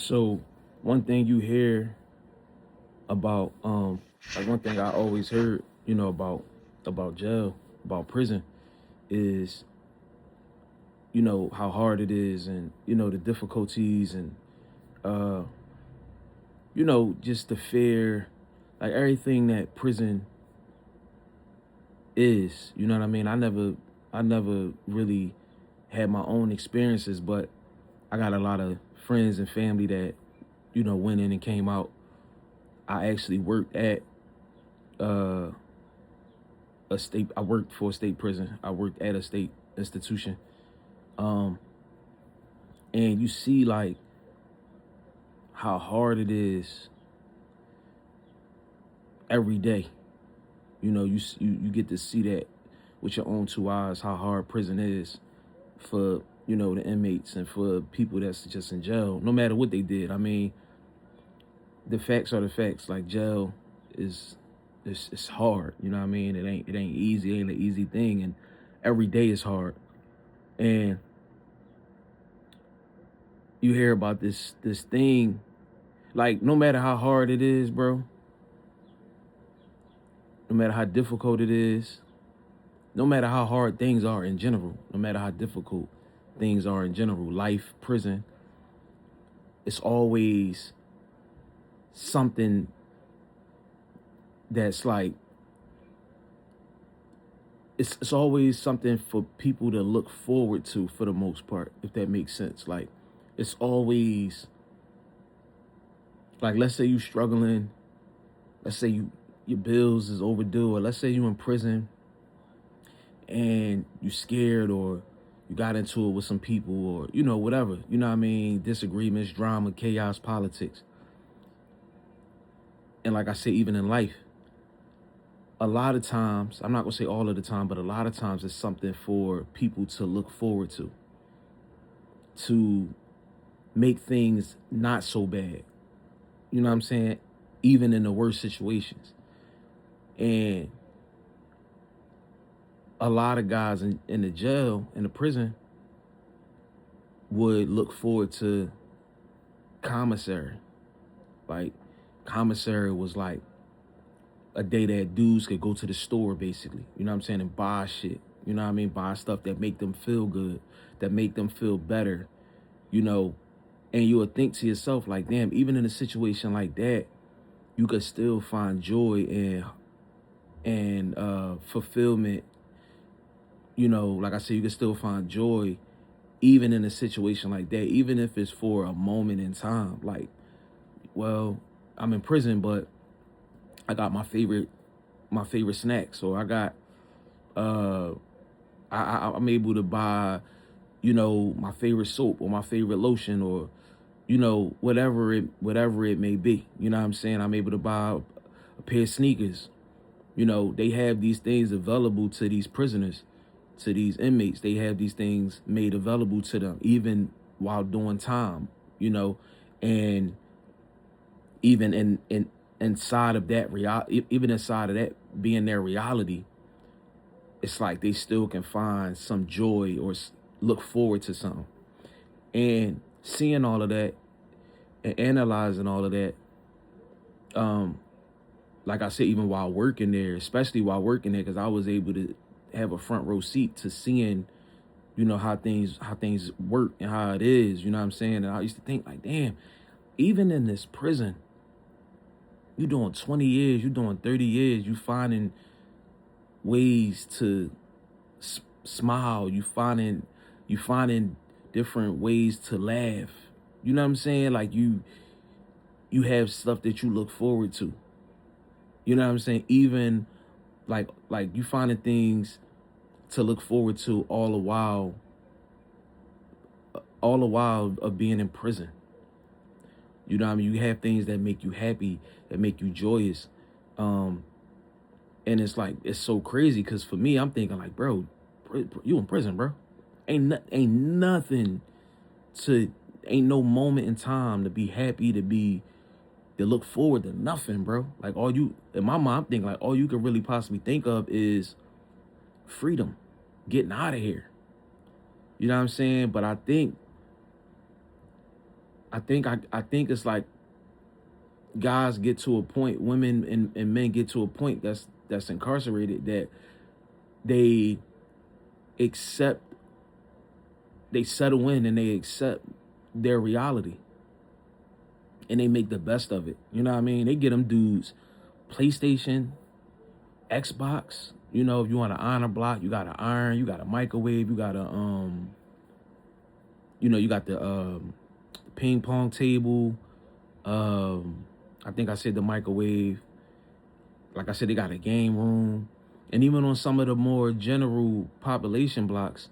So one thing you hear about like one thing I always heard, about jail, about prison is, how hard it is and the difficulties and uh just the fear, like everything that prison is, you know what I mean? I never really had my own experiences, but I got a lot of friends and family that, went in and came out. I actually worked at uh I worked for a state prison. I worked at a state institution. Um and you see like how hard it is every day. You get to see that with your own two eyes how hard prison is for, the inmates and for people that's just in jail, no matter what they did. I mean, the facts are the facts. Like jail is it's hard, you know what I mean? It ain't easy, it ain't an easy thing, and every day is hard. And you hear about this thing, like no matter how hard it is, bro, no matter how difficult it is, no matter how hard things are in general, no matter how difficult things are in general, life, prison, it's always something that's like it's always something for people to look forward to for the most part, if that makes sense. Like it's always like, let's say you struggling, let's say your bills is overdue, or let's say you in prison and you scared, or you got into it with some people, or whatever, you know what I mean, disagreements, drama, chaos, politics. And like I say, even in life, a lot of times, I'm not gonna say all of the time, but a lot of times it's something for people to look forward to make things not so bad. You know what I'm saying? Even in the worst situations. And a lot of guys in the jail, in the prison, would look forward to commissary. Like commissary was like a day that dudes could go to the store, basically, you know what I'm saying, and buy shit. You know what I mean? Buy stuff that make them feel good, that make them feel better, you know. And you would think to yourself, like, damn, even in a situation like that, you could still find joy and fulfillment. Like I said, you can still find joy even in a situation like that, even if it's for a moment in time. Like, well, I'm in prison, but I got my favorite snacks, or I got uh I'm able to buy, my favorite soap or my favorite lotion, or whatever it may be. You know what I'm saying? I'm able to buy a pair of sneakers. They have these things available to these prisoners, to these inmates. They have these things made available to them even while doing time, you know, and even inside of that even inside of that being their reality, it's like they still can find some joy or look forward to something. And seeing all of that and analyzing all of that, um, like I said, even while working there, especially while working there, because I was able to have a front row seat to seeing, how things work and how it is. You know what I'm saying? And I used to think like, damn, even in this prison, you doing 20 years, you doing 30 years, you finding ways to smile. You finding different ways to laugh. You know what I'm saying? Like you have stuff that you look forward to. You know what I'm saying? Even like you finding things to look forward to all the while of being in prison. You know what I mean? You have things that make you happy, that make you joyous. Um, and it's like, it's so crazy because for me, I'm thinking like, bro, you in prison, bro. Ain't nothing to, ain't no moment in time to be happy, to look forward to nothing, bro. Like in my mind, I'm thinking like all you could really possibly think of is freedom, getting out of here. You know what I'm saying? But I think I think it's like guys get to a point, women and men get to a point that's incarcerated, that they accept, they settle in and they accept their reality and they make the best of it. You know what I mean? They get them dudes PlayStation, Xbox. You know, if you want an honor block, you got an iron, you got a microwave, you got a you got the ping pong table. I think I said the microwave. Like I said, they got a game room. And even on some of the more general population blocks,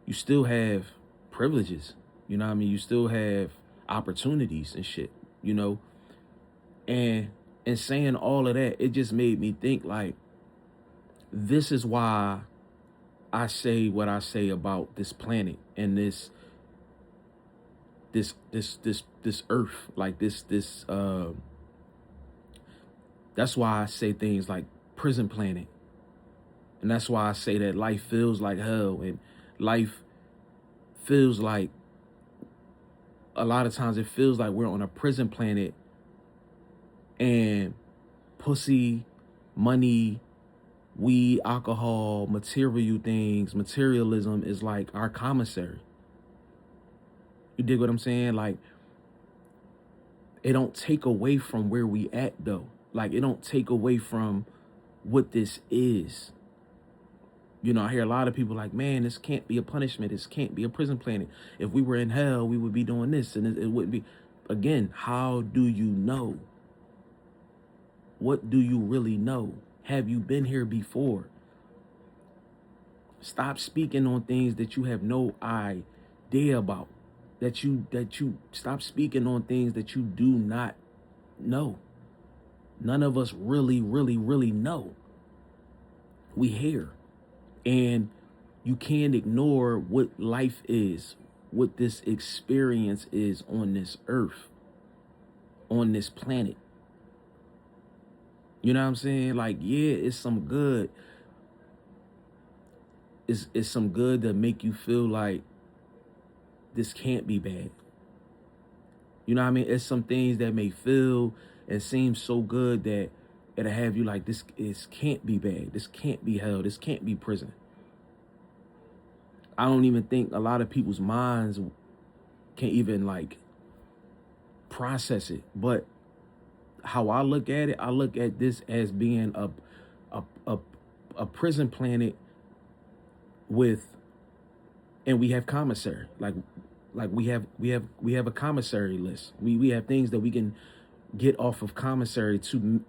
you still have privileges. You know what I mean? You still have opportunities and shit, you know? And in saying all of that, it just made me think, like, this is why I say what I say about this planet and this earth, like this that's why I say things like prison planet. And that's why I say that life feels like hell, and life feels like, a lot of times it feels like we're on a prison planet, and pussy, money, weed, alcohol, material things, materialism is like our commissary. You dig what I'm saying? Like, it don't take away from where we at though. Like, it don't take away from what this is. You know, I hear a lot of people like, man, this can't be a punishment. This can't be a prison planet. If we were in hell, we would be doing this, and it wouldn't be. Again, how do you know? What do you really know? Have you been here before? Stop speaking on things that you have no idea about. That you stop speaking on things that you do not know. None of us really know. We here. And you can't ignore what life is, what this experience is on this earth, on this planet. You know what I'm saying? Like, yeah, it's some good. It's some good that make you feel like this can't be bad. You know what I mean? It's some things that may feel and seem so good that it'll have you like, this can't be bad. This can't be hell. This can't be prison. I don't even think a lot of people's minds can even like process it. But how I look at it, I look at this as being a prison planet with, and we have commissary. Like we have a commissary list. We have things that we can get off of commissary to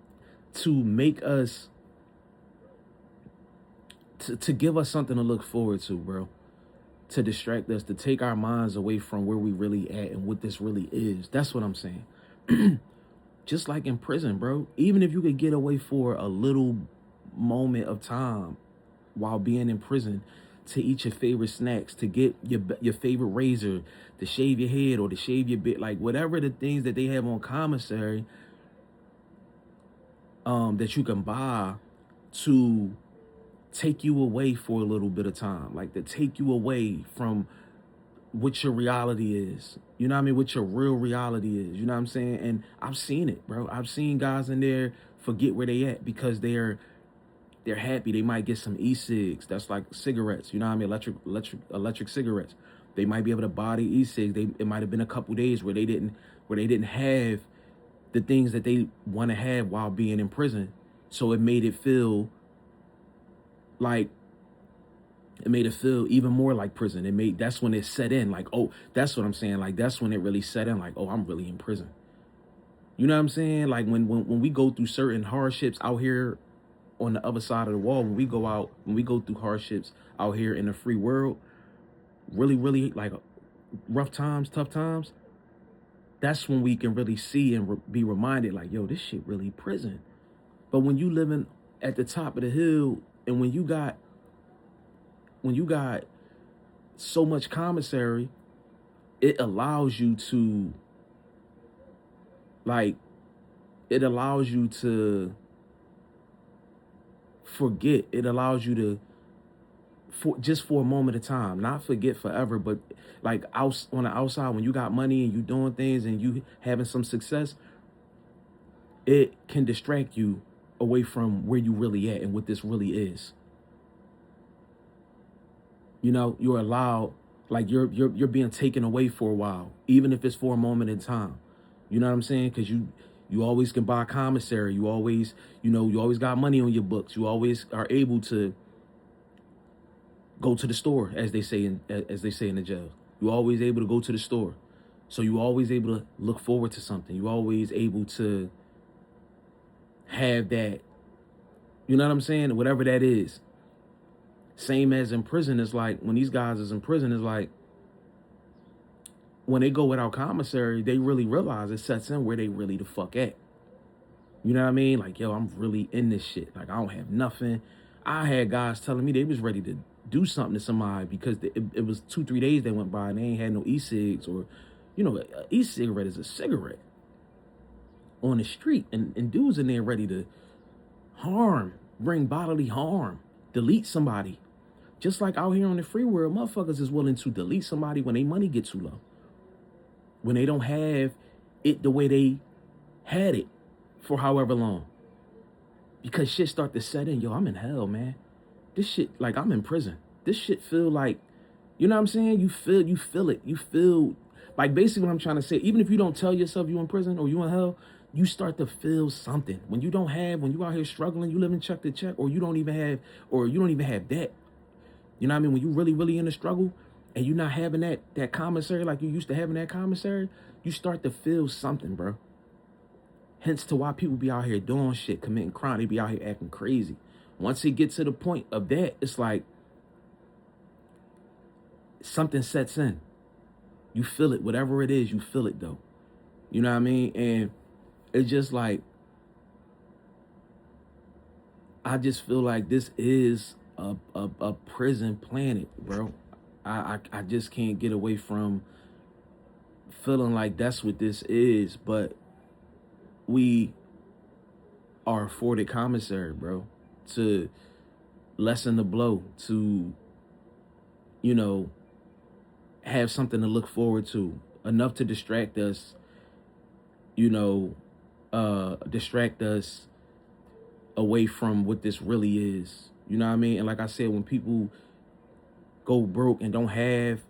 make us, to give us something to look forward to, bro. To distract us, to take our minds away from where we really at and what this really is. That's what I'm saying. Just like in prison, bro. Even if you could get away for a little moment of time while being in prison, to eat your favorite snacks, to get your favorite razor, to shave your head or to shave your bit, like whatever the things that they have on commissary, that you can buy to take you away for a little bit of time, like to take you away from what your reality is. You know what I mean? What your real reality is. You know what I'm saying? And I've seen it, bro. I've seen guys in there forget where they at because they're happy. They might get some e-cigs. That's like cigarettes. You know what I mean? Electric cigarettes. They might be able to buy the e-cigs. It might have been a couple days where they didn't have the things that they want to have while being in prison. So it made it feel like, it made it feel even more like prison. That's when it set in, like, oh, that's what I'm saying. Like, that's when it really set in, like, oh, I'm really in prison. You know what I'm saying? Like when we go through certain hardships out here on the other side of the wall, when we go through hardships out here in the free world, really like rough times, tough times, that's when we can really see and be reminded, like, yo, this shit really prison. But when you living at the top of the hill, and when you got so much commissary, it allows you to, like, it allows you to forget. It allows you to for a moment of time, not forget forever, but like out on the outside, when you got money and you doing things and you having some success, it can distract you away from where you really at and what this really is. You know, you're allowed, like you're being taken away for a while, even if it's for a moment in time. You know what I'm saying? Because you always can buy a commissary. You always, you always got money on your books. You always are able to go to the store, as they say in the jail. You're always able to go to the store. So you're always able to look forward to something. You're always able to have that, you know what I'm saying? Whatever that is. Same as in prison, it's like when these guys is in prison, it's like when they go without commissary, they really realize it sets in where they really the fuck at. You know what I mean? Like, yo, I'm really in this shit. Like, I don't have nothing. I had guys telling me they was ready to do something to somebody because it was 2-3 days that went by and they ain't had no e-cigs, or, an e-cigarette is a cigarette on the street, and dudes in there ready to bring bodily harm, delete somebody. Just like out here on the free world, motherfuckers is willing to delete somebody when their money gets too low. When they don't have it the way they had it for however long. Because shit start to set in. Yo, I'm in hell, man. This shit, like, I'm in prison. This shit feel like, you know what I'm saying? You feel it. You feel, like, basically what I'm trying to say, even if you don't tell yourself you in prison or you in hell, you start to feel something. When you out here struggling, you living check to check, or you don't even have debt. You know what I mean? When you really, really in a struggle and you're not having that commissary like you used to having that commissary, you start to feel something, bro. Hence to why people be out here doing shit, committing crime. They be out here acting crazy. Once it gets to the point of that, it's like something sets in. You feel it. Whatever it is, you feel it, though. You know what I mean? And it's just like, I just feel like this is a prison planet, bro. I just can't get away from feeling like that's what this is. But we are afforded commissary, bro, to lessen the blow, to, have something to look forward to, enough to distract us, distract us away from what this really is. You know what I mean? And like I said, when people go broke and don't have,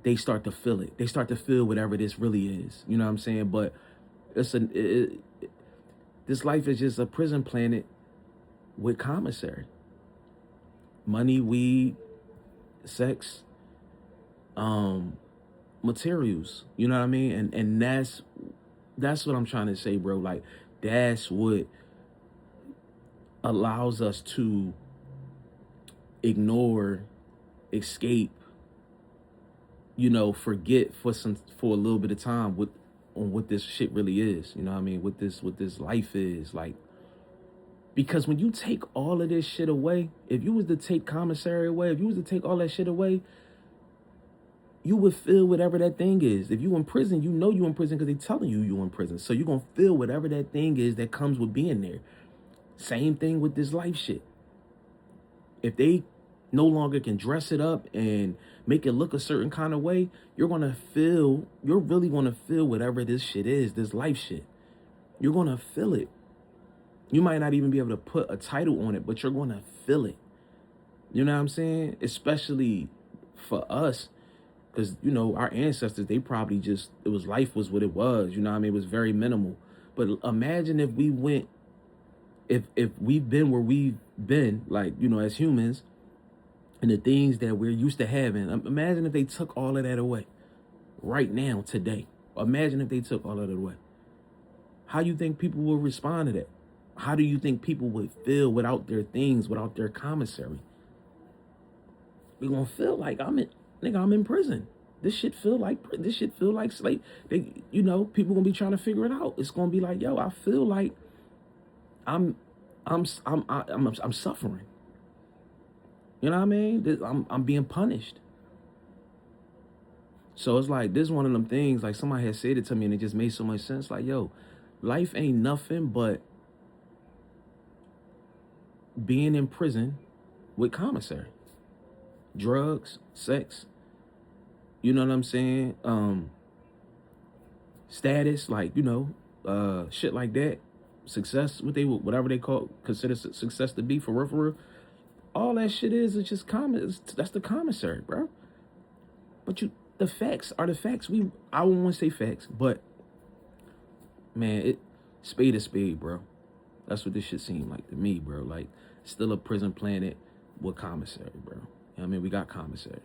they start to feel it. They start to feel whatever this really is. You know what I'm saying? But this life is just a prison planet with commissary. Money, weed, sex, materials. You know what I mean? And that's what I'm trying to say, bro. Like, that's what allows us to ignore, escape, forget for a little bit of time on what this shit really is. You know what I mean? What this life is like. Because when you take all of this shit away, if you was to take commissary away, if you was to take all that shit away, you would feel whatever that thing is. If you in prison, you know you in prison because they telling you in prison. So you're going to feel whatever that thing is that comes with being there. Same thing with this life shit. If they no longer can dress it up and make it look a certain kind of way, you're really going to feel whatever this shit is, this life shit. You're going to feel it. You might not even be able to put a title on it, but you're going to feel it. You know what I'm saying? Especially for us, because, our ancestors, they probably life was what it was. You know what I mean? It was very minimal. But imagine if we went, if we've been where we've been, like, as humans, and the things that we're used to having. Imagine if they took all of that away right now, today. Imagine if they took all of that away. How do you think people will respond to that? How do you think people would feel without their things, without their commissary? We're gonna feel like I'm in prison. This shit feel like slave. People gonna be trying to figure it out. It's gonna be like, yo, I feel like I'm suffering. You know what I mean? I'm being punished. So it's like, this is one of them things, like somebody had said it to me and it just made so much sense. Like, yo, life ain't nothing but being in prison with commissary. drugs, sex, you know what I'm saying? Status, like, shit like that. Success, whatever they consider success to be, for real, for real. All that shit is just that's the commissary, bro. But the facts are the facts. I won't want to say facts, but man, spade is spade, bro. That's what this shit seemed like to me, bro. Like, still a prison planet with commissary, bro. You know what I mean? We got commissary.